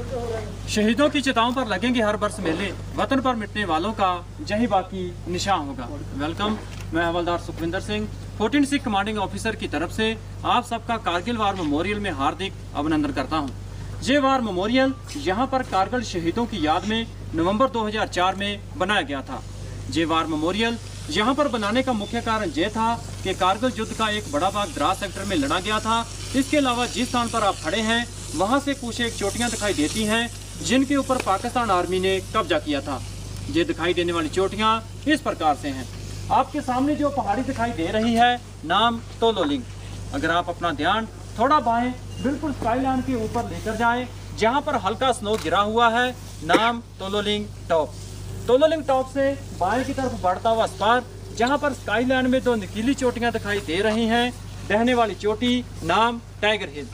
शहीदों की चिताओं पर लगेंगे हर वर्ष मेले, वतन पर मिटने वालों का यही बाकी निशान होगा। वेलकम, मैं हवलदार सुखविंदर सिंह 14 सिख कमांडिंग ऑफिसर की तरफ से आप सबका कारगिल वार मेमोरियल में हार्दिक अभिनंदन करता हूं। ये वार मेमोरियल यहां पर कारगिल शहीदों की याद में नवंबर 2004 में बनाया गया था। ये वार मेमोरियल यहाँ पर बनाने का मुख्य कारण ये था कि कारगिल युद्ध का एक बड़ा भाग द्रास सेक्टर में लड़ा गया था। इसके अलावा जिस स्थान पर आप खड़े हैं वहाँ से कुछ एक चोटियाँ दिखाई देती हैं जिनके ऊपर पाकिस्तान आर्मी ने कब्जा किया था। ये दिखाई देने वाली चोटियाँ इस प्रकार से हैं। आपके सामने जो पहाड़ी दिखाई दे रही है, नाम तोलोलिंग। अगर आप अपना ध्यान थोड़ा बाएं बिल्कुल स्काईलाइन के ऊपर लेकर जाएं, जहाँ पर हल्का स्नो गिरा हुआ है, नाम तोलोलिंग टॉप। तोलोलिंग टॉप से बाएं की तरफ बढ़ता हुआ स्पार, जहाँ पर स्काईलाइन में दो नुकीली चोटियाँ दिखाई दे रही हैं। बहने वाली चोटी, नाम टाइगर हिल।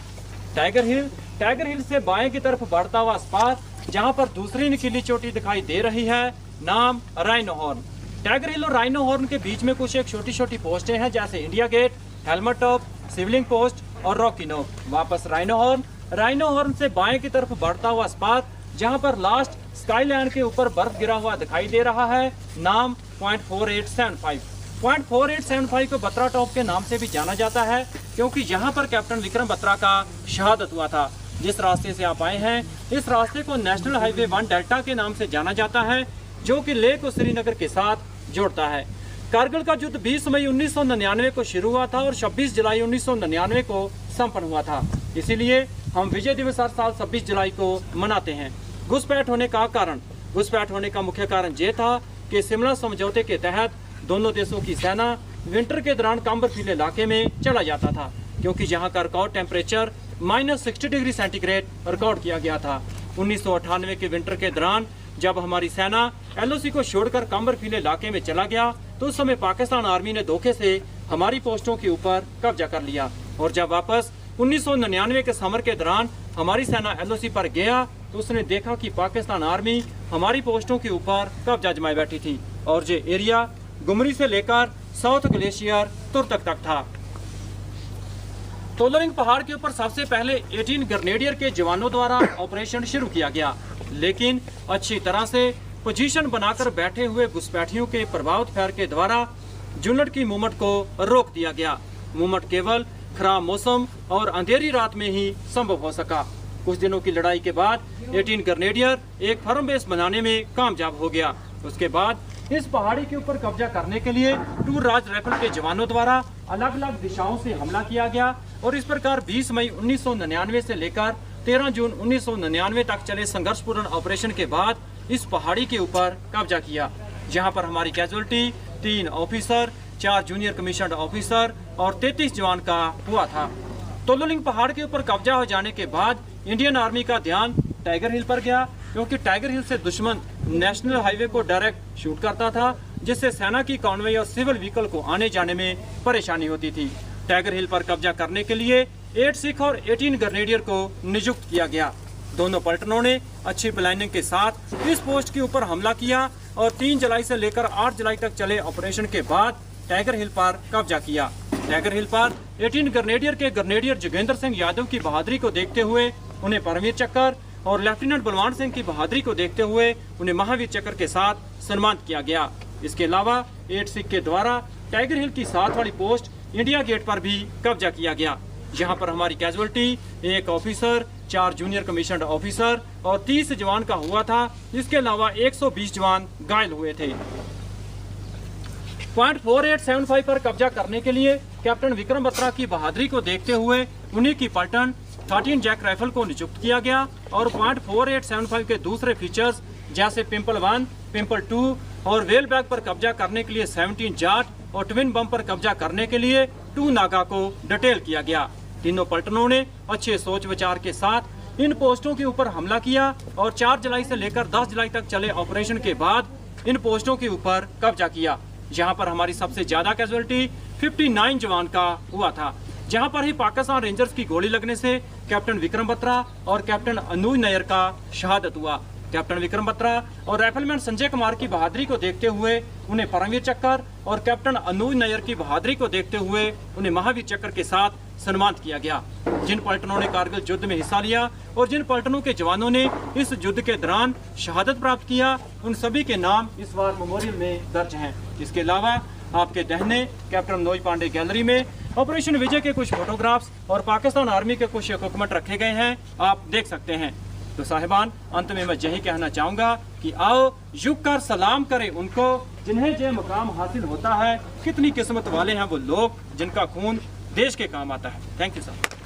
टाइगर हिल से बाएं की तरफ बढ़ता हुआ स्पार, जहाँ पर दूसरी नुकीली चोटी दिखाई दे रही है, नाम राइनो हॉर्न। टाइगर हिल और राइनो हॉर्न के बीच में कुछ एक छोटी छोटी पोस्टें हैं, जैसे India gate, helmet top, Shivling post और रॉकी नोक। वापस राइनो हॉर्न से बाएं की तरफ बढ़ता हुआ स्पार, जहां पर लास्ट स्काईलाइन के ऊपर बर्फ गिरा हुआ दिखाई दे रहा है, नाम .4875। .4875 को बत्रा टॉप के नाम से भी जाना जाता है, क्योंकि यहां पर कैप्टन विक्रम बत्रा का शहादत हुआ था। जिस रास्ते से आप आए हैं, इस रास्ते को नेशनल हाईवे 1 डेल्टा के नाम से जाना जाता है, जो कि लेह को श्रीनगर के साथ जोड़ता है। कारगिल का युद्ध 20 मई 1999 को शुरू हुआ था और 26 जुलाई 1999 को संपन्न हुआ था। इसीलिए हम विजय दिवस हर साल 26 जुलाई को मनाते हैं। घुसपैठ होने का मुख्य कारण ये था कि शिमला समझौते के तहत दोनों देशों की सेना विंटर के दौरान काम्बरफील इलाके में चला जाता था, क्योंकि यहाँ का record temperature -60 degree centigrade record किया गया था। 1998 के विंटर के दौरान जब हमारी सेना LOC को छोड़कर काम्बरफील इलाके में चला गया, तो उस समय पाकिस्तान आर्मी ने धोखे से हमारी पोस्टों के ऊपर कब्जा कर लिया। और जब वापस 1999 के समर के दौरान हमारी सेना LOC पर गया, तो उसने देखा कि पाकिस्तान आर्मी हमारी पोस्टों के ऊपर कब्जा जमाए बैठी थी और ये एरिया गुमरी से लेकर साउथ ग्लेशियर तुर्तक तक था। तोलोलिंग पहाड़ के ऊपर सबसे पहले 18 ग्रेनेडियर के जवानों द्वारा ऑपरेशन शुरू किया गया, लेकिन अच्छी तरह से पोजीशन बनाकर बैठे हुए घुसपैठियों के प्रभावित फायर के द्वारा यूनिट की मूवमेंट को रोक दिया गया। मूवमेंट केवल खराब मौसम और अंधेरी रात में ही संभव हो सका। कुछ दिनों की लड़ाई के बाद 18 ग्रेनेडियर एक फर्म बेस बनाने में कामयाब हो गया। उसके बाद इस पहाड़ी के ऊपर कब्जा करने के लिए टूर राज राइफल के जवानों द्वारा अलग अलग दिशाओं से हमला किया गया और इस प्रकार 20 मई 1999 से लेकर 13 जून 1999 तक चले संघर्षपूर्ण ऑपरेशन के बाद इस पहाड़ी के ऊपर कब्जा किया, जहां पर हमारी casualty 3 officer, 4 junior commissioned officer और 33 जवान का हुआ था। तोलोलिंग पहाड़ के ऊपर कब्जा हो जाने के बाद इंडियन आर्मी का ध्यान टाइगर हिल पर गया, क्योंकि टाइगर हिल से दुश्मन नेशनल हाईवे को डायरेक्ट शूट करता था, जिससे सेना की कॉन्वॉय और सिविल व्हीकल को आने जाने में परेशानी होती थी। टाइगर हिल पर कब्जा करने के लिए 8 सिख और 18 ग्रेनेडियर को नियुक्त किया गया। दोनों पलटनों ने अच्छी प्लानिंग के साथ इस पोस्ट के ऊपर हमला किया और 3 जुलाई से लेकर 8 जुलाई तक चले ऑपरेशन के बाद टाइगर हिल पर कब्जा किया। टाइगर हिल पर 18 ग्रेनेडियर के ग्रेनेडियर जोगेंद्र सिंह यादव की बहादुरी को देखते हुए उन्हें परमवीर चक्र और लेफ्टिनेंट बलवान सिंह की बहादुरी को देखते हुए उन्हें महावीर चक्र के साथ सम्मानित किया गया। इसके अलावा 8 सिख के द्वारा टाइगर हिल की साथ वाली पोस्ट इंडिया गेट पर भी कब्जा किया गया, जहां पर हमारी casualty 1 officer, 4 junior commissioned officer और 30 जवान का हुआ था। इसके अलावा 120 जवान घायल हुए थे। .4875 पर कब्जा करने के लिए कैप्टन विक्रम बत्रा की बहादुरी को देखते हुए उन्हीं की पलटन 13 जैक राइफल को नियुक्त किया गया और .4875 के दूसरे फीचर्स जैसे पिंपल 1, पिंपल 2 और वेल बैग पर कब्जा करने के लिए 17 जाट और ट्विन बम पर कब्जा करने के लिए 2 नागा को डिटेल किया गया। तीनों पलटनों ने अच्छे सोच विचार के साथ इन पोस्टों के ऊपर हमला किया और 4 जुलाई से लेकर 10 जुलाई तक चले ऑपरेशन के बाद इन पोस्टों के ऊपर कब्जा किया, जहां पर हमारी सबसे ज्यादा कैजुअलिटी 59 जवान का हुआ था। जहां पर ही पाकिस्तान रेंजर्स की गोली लगने से कैप्टन विक्रम बत्रा और कैप्टन अनुज नायर का शहादत हुआ। कैप्टन विक्रम बत्रा और राइफलमैन संजय कुमार की बहादुरी को देखते हुए उन्हें परमवीर चक्र और कैप्टन अनुज नायर की बहादुरी को देखते हुए उन्हें महावीर चक्र के साथ सम्मानित किया गया। जिन पलटनों ने कारगिल युद्ध में हिस्सा लिया और जिन पलटनों के जवानों ने इस युद्ध के दौरान शहादत प्राप्त किया, उन सभी के नाम इस वार मेमोरियल में दर्ज हैं। इसके अलावा आपके दाहिने कैप्टन मनोज पांडे गैलरी में ऑपरेशन विजय के कुछ फोटोग्राफ्स और पाकिस्तान आर्मी के कुछ इक्विपमेंट रखे गए हैं, आप देख सकते हैं। तो साहिबान, अंत में मैं यही कहना चाहूँगा कि आओ झुक कर सलाम करें उनको जिन्हें जो मुकाम हासिल होता है। कितनी किस्मत वाले हैं वो लोग जिनका खून देश के काम आता है। Thank you sir.